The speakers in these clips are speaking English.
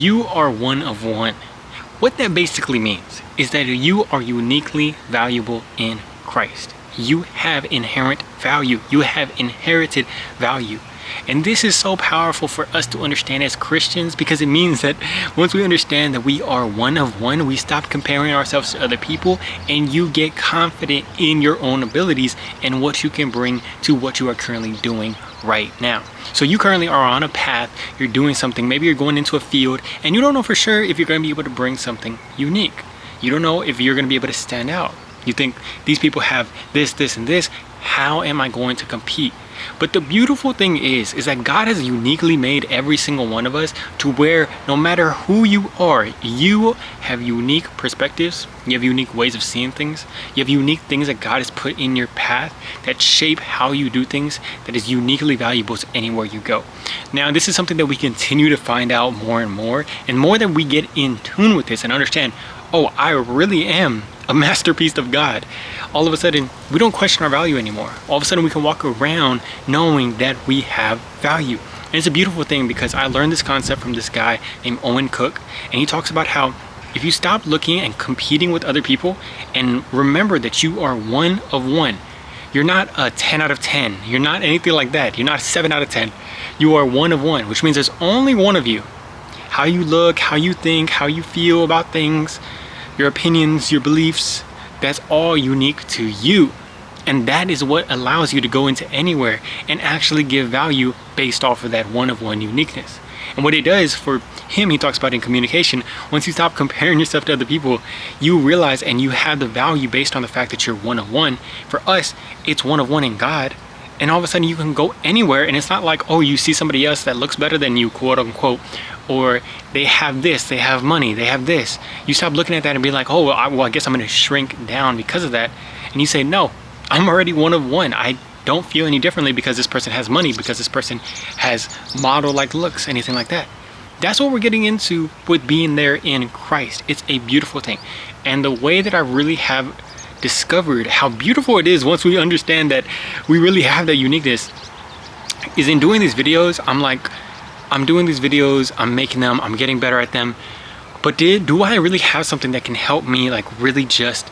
You are one of one. What that basically means is that you are uniquely valuable in Christ. You have inherent value. You have inherited value. And this is so powerful for us to understand as Christians, because it means that once we understand that we are one of one, we stop comparing ourselves to other people, and you get confident in your own abilities and what you can bring to what you are currently doing right now. So you currently are on a path, you're doing something, maybe you're going into a field and you don't know for sure if you're going to be able to bring something unique. You don't know if you're going to be able to stand out. You think these people have this, this, and this. How am I going to compete? But the beautiful thing is that God has uniquely made every single one of us to where no matter who you are, you have unique perspectives, you have unique ways of seeing things, you have unique things that God has put in your path that shape how you do things, that is uniquely valuable to anywhere you go. Now, this is something that we continue to find out more and more that we get in tune with this and understand, oh, I really am a masterpiece of God. All of a sudden, we don't question our value anymore. All of a sudden, we can walk around knowing that we have value. And it's a beautiful thing, because I learned this concept from this guy named Owen Cook. And he talks about how if you stop looking and competing with other people and remember that you are one of one, you're not a 10 out of 10. You're not anything like that. You're not a 7 out of 10. You are one of one, which means there's only one of you. How you look, how you think, how you feel about things, your opinions, your beliefs, that's all unique to you. And that is what allows you to go into anywhere and actually give value based off of that one-of-one uniqueness. And what it does for him, he talks about in communication, once you stop comparing yourself to other people, you realize and you have the value based on the fact that you're one-of-one. For us, it's one-of-one in God. And all of a sudden you can go anywhere, and it's not like, oh, you see somebody else that looks better than you, quote unquote, or they have this, they have money, they have this. You stop looking at that and be like, oh, well, I guess I'm going to shrink down because of that. And you say, no, I'm already one of one. I don't feel any differently because this person has money, because this person has model-like looks, anything like that. That's what we're getting into with being there in Christ. It's a beautiful thing. And the way that I really have discovered how beautiful it is once we understand that we really have that uniqueness is in doing these videos. I'm doing these videos, I'm making them, I'm getting better at them, but do I really have something that can help me really just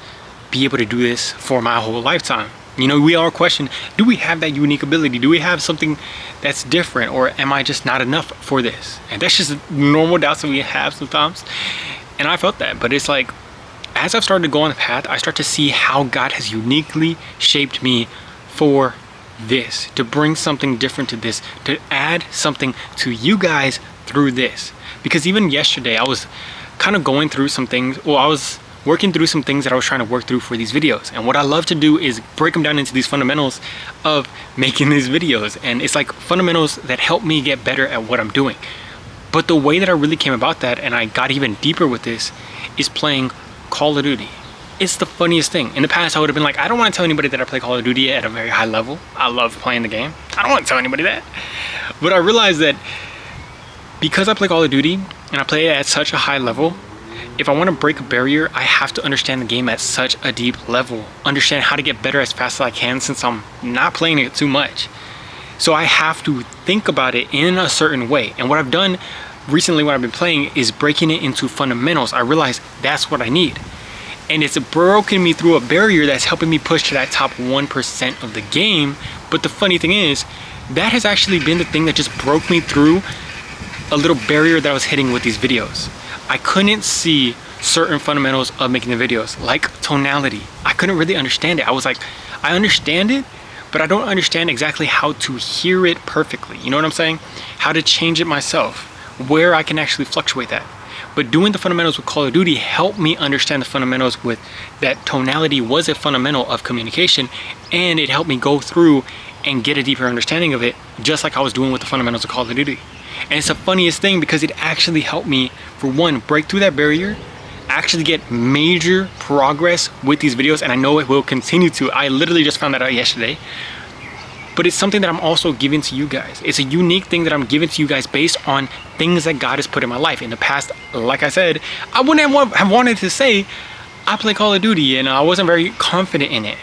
be able to do this for my whole lifetime? You know, we all question, do we have that unique ability? Do we have something that's different, or am I just not enough for this? And that's just normal doubts that we have sometimes. And I felt that, but it's like, as I've started to go on the path, I start to see how God has uniquely shaped me for this, to bring something different to this, to add something to you guys through this. Because even yesterday, I was kind of going through some things. Well, I was working through some things that I was trying to work through for these videos. And what I love to do is break them down into these fundamentals of making these videos. And it's like fundamentals that help me get better at what I'm doing. But the way that I really came about that, and I got even deeper with this, is playing Call of Duty. It's the funniest thing. In the past, I would have been like, I don't want to tell anybody that I play Call of Duty at a very high level. I love playing the game. I don't want to tell anybody that. But I realized that because I play Call of Duty and I play it at such a high level, if I want to break a barrier, I have to understand the game at such a deep level. Understand how to get better as fast as I can, since I'm not playing it too much. So I have to think about it in a certain way. And what I've done recently, what I've been playing, is breaking it into fundamentals. I realize that's what I need. And it's broken me through a barrier that's helping me push to that top 1% of the game. But the funny thing is, that has actually been the thing that just broke me through a little barrier that I was hitting with these videos. I couldn't see certain fundamentals of making the videos, like tonality. I couldn't really understand it. I was like, I understand it, but I don't understand exactly how to hear it perfectly. You know what I'm saying? How to change it myself, where I can actually fluctuate that. But doing the fundamentals with Call of Duty helped me understand the fundamentals with that tonality was a fundamental of communication, and it helped me go through and get a deeper understanding of it, just like I was doing with the fundamentals of Call of Duty. And it's the funniest thing, because it actually helped me, for one, break through that barrier, actually get major progress with these videos, and I know it will continue to. I literally just found that out yesterday. But it's something that I'm also giving to you guys. It's a unique thing that I'm giving to you guys based on things that God has put in my life. In the past, like I said, I wouldn't have wanted to say I play Call of Duty, and I wasn't very confident in it.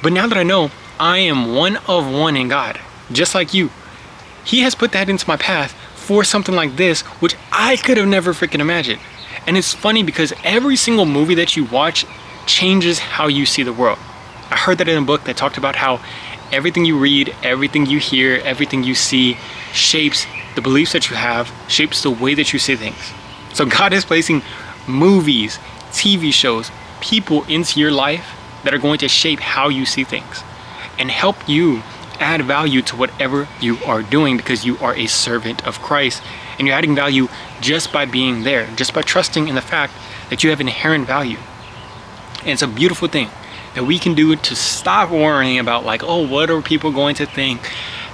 But now that I know I am one of one in God, just like you, He has put that into my path for something like this, which I could have never freaking imagined. And it's funny because every single movie that you watch changes how you see the world. I heard that in a book that talked about how everything you read, everything you hear, everything you see shapes the beliefs that you have, shapes the way that you see things. So God is placing movies, TV shows, people into your life that are going to shape how you see things and help you add value to whatever you are doing, because you are a servant of Christ and you're adding value just by being there, just by trusting in the fact that you have inherent value. And it's a beautiful thing that we can do to stop worrying about like, oh, what are people going to think?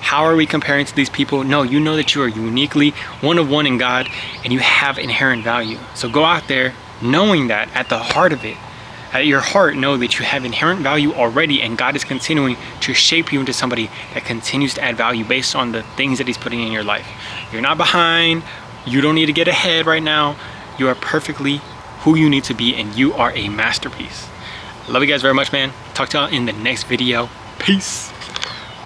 How are we comparing to these people? No, you know that you are uniquely one of one in God and you have inherent value. So go out there knowing that at the heart of it, at your heart, know that you have inherent value already, and God is continuing to shape you into somebody that continues to add value based on the things that he's putting in your life. You're not behind. You don't need to get ahead right now. You are perfectly who you need to be, and you are a masterpiece. Love you guys very much, man. Talk to y'all in the next video. Peace.